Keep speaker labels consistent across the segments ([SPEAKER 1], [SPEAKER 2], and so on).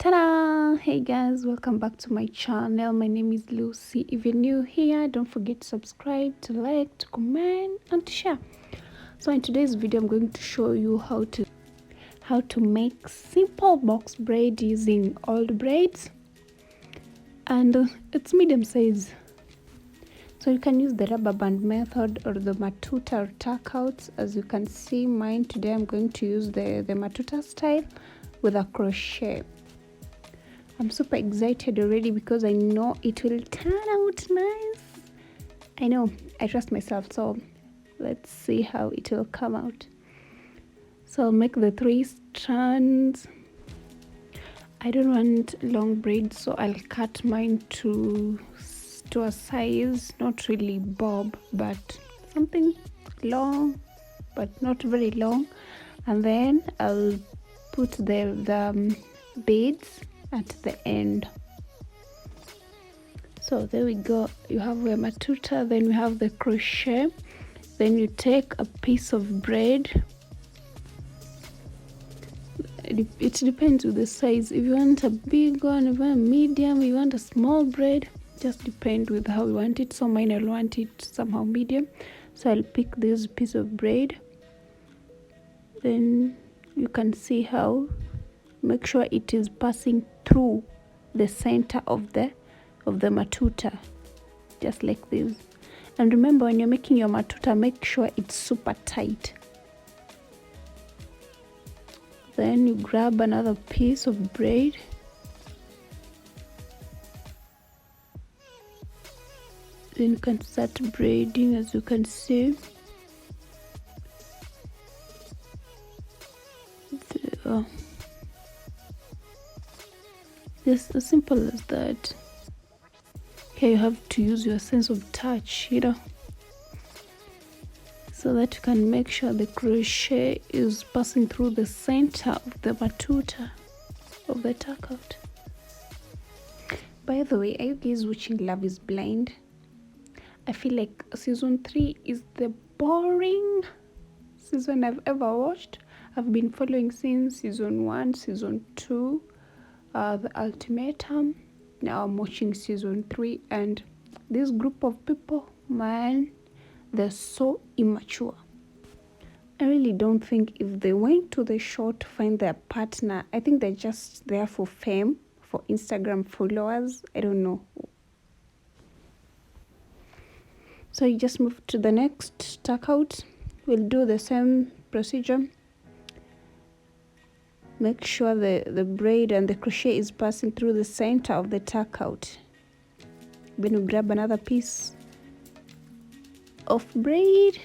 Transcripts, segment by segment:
[SPEAKER 1] Ta-da! Hey guys, welcome back to my channel. My name is Lucy. If you're new here, don't forget to subscribe, to like, to comment, and to share. So in today's video, I'm going to show you how to make simple box braid using old braids, and it's medium size. So you can use the rubber band method or the matuta or tuck outs. As you can see, mine today I'm going to use the matuta style with a crochet. I'm super excited already because I know it will turn out nice. I know, I trust myself, so let's see how it will come out. So I'll make the 3 strands. I don't want long braids, so I'll cut mine to a size, not really bob, but something long, but not very long. And then I'll put the beads at the end. So there we go. You have the matuta, then we have the crochet. Then you take a piece of braid. It depends with the size. If you want a big one, if you want a medium, if you want a small braid, just depend with how you want it. So mine, I'll want it somehow medium, so I'll pick this piece of braid. Then you can see how, make sure it is passing through the center of the matuta, just like this. And remember, when you're making your matuta, make sure it's super tight. Then you grab another piece of braid, then you can start braiding. As you can see, just as simple as that. Here you have to use your sense of touch, so that you can make sure the crochet is passing through the center of the matuta of the tuck out. By the way, are you guys watching Love is Blind? I feel like season 3 is the boring season I've ever watched. I've been following since season 1, season 2, the ultimatum. Now I'm watching season 3, and this group of people, man, they're so immature. I really don't think if they went to the show to find their partner, I think they're just there for fame, for Instagram followers. I don't know. So you just move to the next tuck out. We'll do the same procedure. Make sure the braid and the crochet is passing through the center of the tuck out. Then you grab another piece of braid.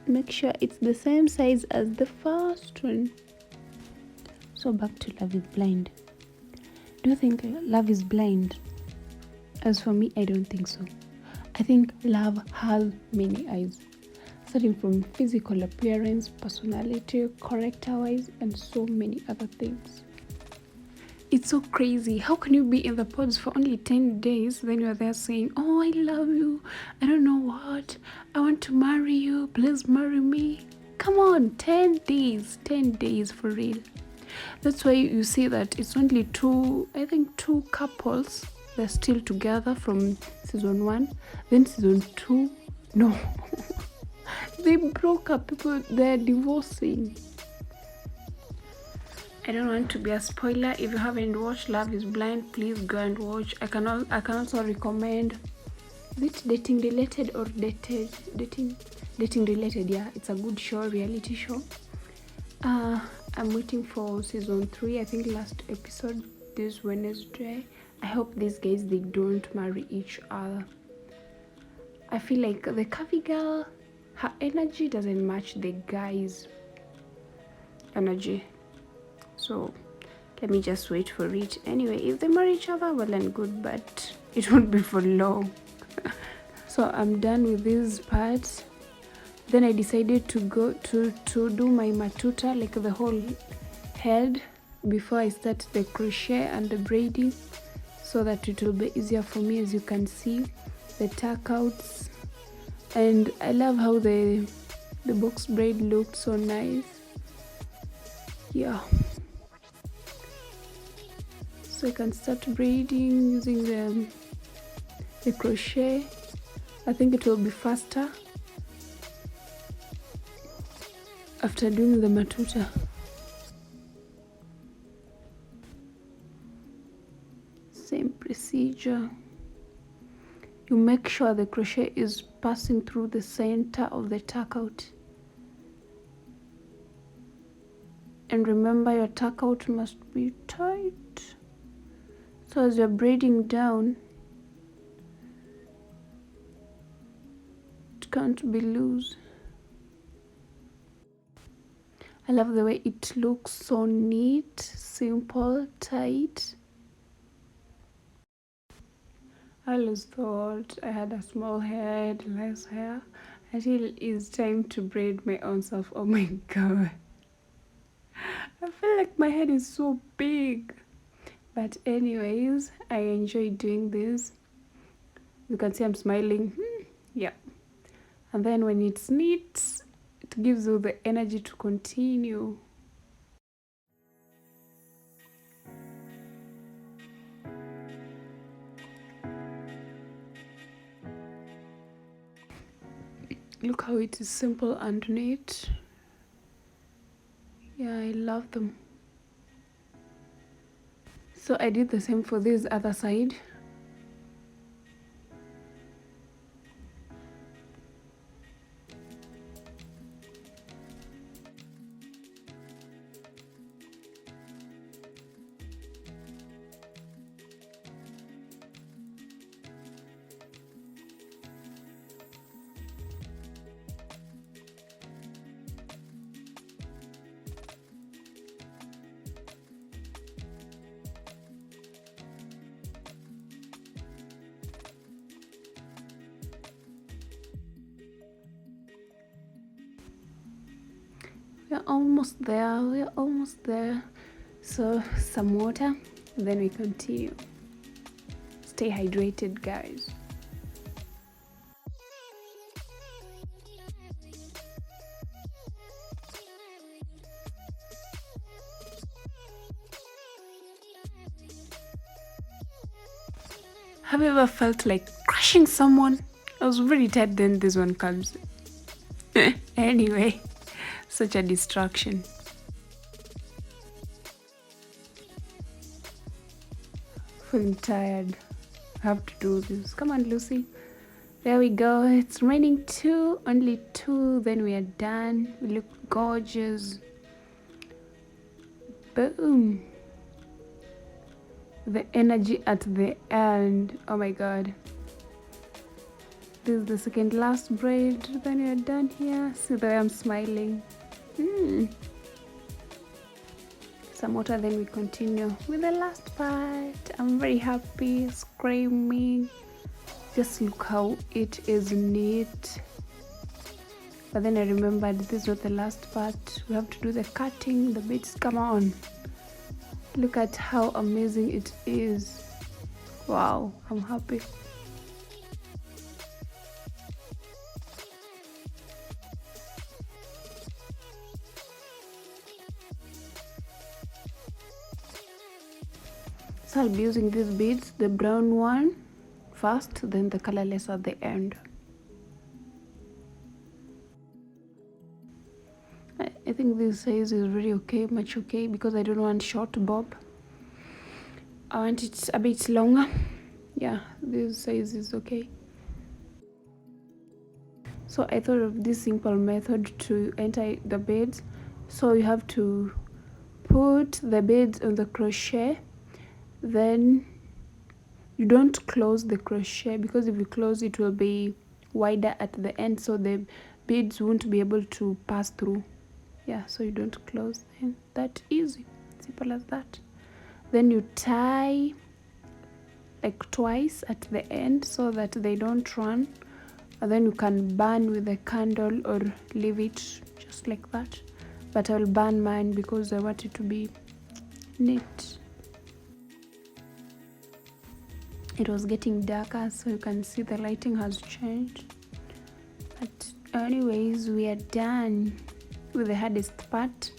[SPEAKER 1] Make sure it's the same size as the first one. So back to Love is Blind. Do you think love is blind? As for me, I don't think so. I think love has many eyes, starting from physical appearance, personality, character-wise, and so many other things. It's so crazy. How can you be in the pods for only 10 days, then you're there saying, oh, I love you, I don't know what, I want to marry you, please marry me. Come on, 10 days for real. That's why you see that it's only two couples. They're still together from season 1, then season 2, no. They broke up, people, they're divorcing. I don't want to be a spoiler. If you haven't watched Love is Blind, please go and watch. I can also recommend, is it dating related or dating related? Yeah, it's a good show, reality show. I'm waiting for season 3. I think last episode this Wednesday. I hope these guys, they don't marry each other. I feel like the curvy girl, her energy doesn't match the guy's energy. So let me just wait for it. Anyway, if they marry each other, well and good, but it won't be for long. So I'm done with these parts. Then I decided to go to do my matuta, like the whole head, before I start the crochet and the braiding, so that it will be easier for me. As you can see, the tuck outs, and I love how the box braid looked so nice. Yeah, So you can start braiding using the crochet. I think it will be faster after doing the matuta. Same procedure. You make sure the crochet is passing through the center of the tuck out. And remember, your tuck out must be tight. So as you're braiding down, it can't be loose. I love the way it looks, so neat, simple, tight. I always thought I had a small head, less hair, until it's time to braid my own self. Oh my god. I feel like my head is so big. But anyways, I enjoy doing this. You can see I'm smiling. Yeah. And then when it's neat, it gives you the energy to continue. Look how it is simple and neat. Yeah, I love them. So I did the same for this other side. We're almost there. So some water, then we continue. Stay hydrated, guys. Have you ever felt like crushing someone? I was very tired, then this one comes. Anyway, such a distraction. Feeling tired. I have to do this. Come on, Lucy. There we go. It's remaining two, only two, then we are done. We look gorgeous. Boom. The energy at the end. Oh my god. This is the second last braid, then we are done here. See the way I'm smiling. Some water, then we continue with the last part. I'm very happy, screaming. Just look how it is neat. But then I remembered this is not the last part. We have to do the cutting, the beads. Come on. Look at how amazing it is. Wow, I'm happy. So I'll be using these beads, the brown one first, then the colorless at the end. I think this size is very okay, much okay, because I don't want short bob. I want it a bit longer. Yeah, this size is okay. So I thought of this simple method to enter the beads. So you have to put the beads on the crochet, then you don't close the crochet, because if you close it will be wider at the end, so the beads won't be able to pass through. Yeah, so you don't close them. That easy, simple as that. Then you tie like twice at the end so that they don't run, and then you can burn with a candle or leave it just like that. But I'll burn mine because I want it to be neat. It was getting darker, so you can see the lighting has changed. But anyways, we are done with the hardest part.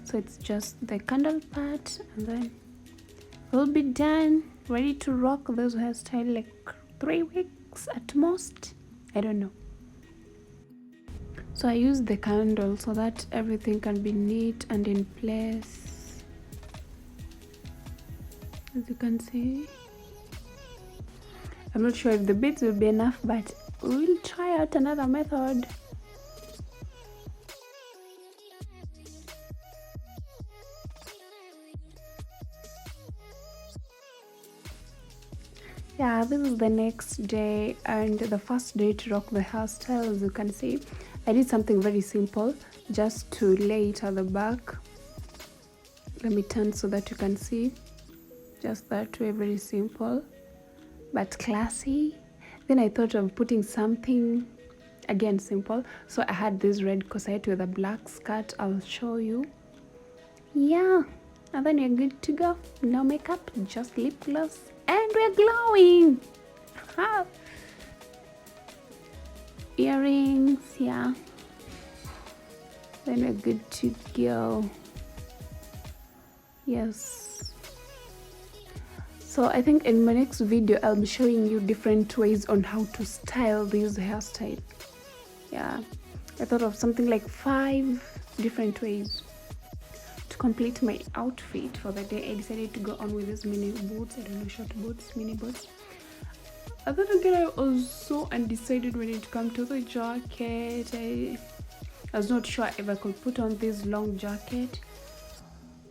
[SPEAKER 1] So it's just the candle part, and then we'll be done, ready to rock this hairstyle like 3 weeks at most. I don't know. So I use the candle so that everything can be neat and in place, as you can see. I'm not sure if the beads will be enough, but we'll try out another method. Yeah, this is the next day and the first day to rock the hairstyle. As you can see, I did something very simple just to lay it at the back. Let me turn so that you can see. Just that way, very simple but classy. Then I thought of putting something, again simple. So I had this red corset with a black skirt. I'll show you. Yeah, and then you're good to go. No makeup, just lip gloss, and we're glowing. Ha. Earrings, yeah. Then we're good to go. Yes. So I think in my next video I'll be showing you different ways on how to style this hairstyle. Yeah, I thought of something like 5 different ways to complete my outfit for the day. I decided to go on with these mini boots. I don't know, short boots, mini boots. And then again, I was so undecided when it came to the jacket. I was not sure if I could put on this long jacket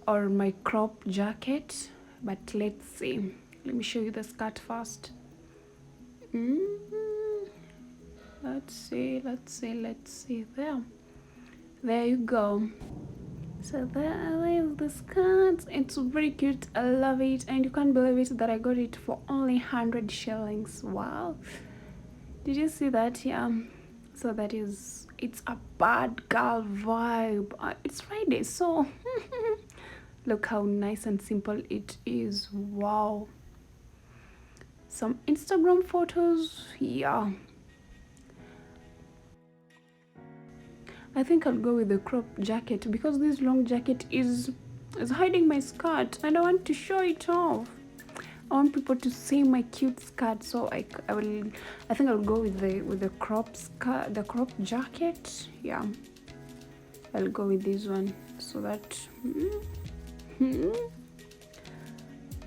[SPEAKER 1] or my crop jacket, but let's see. Let me show you the skirt first. Let's see. There you go. So there is the skirt. It's very cute. I love it, and you can't believe it that I got it for only 100 shillings. Wow, did you see that? Yeah. So that is, it's a bad girl vibe. It's Friday, so look how nice and simple it is. Wow. Some Instagram photos. Yeah, I think I'll go with the crop jacket because this long jacket is hiding my skirt and I want to show it off. I want people to see my cute skirt, so I think I'll go with the crop skirt, the crop jacket. Yeah, I'll go with this one so that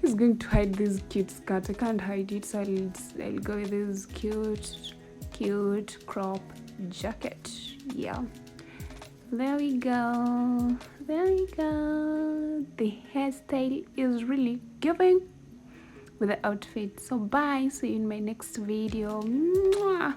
[SPEAKER 1] it's going to hide this cute skirt. I can't hide it, so I'll go with this cute crop jacket. Yeah, there we go. The hairstyle is really giving with the outfit. So bye, see you in my next video. Mwah.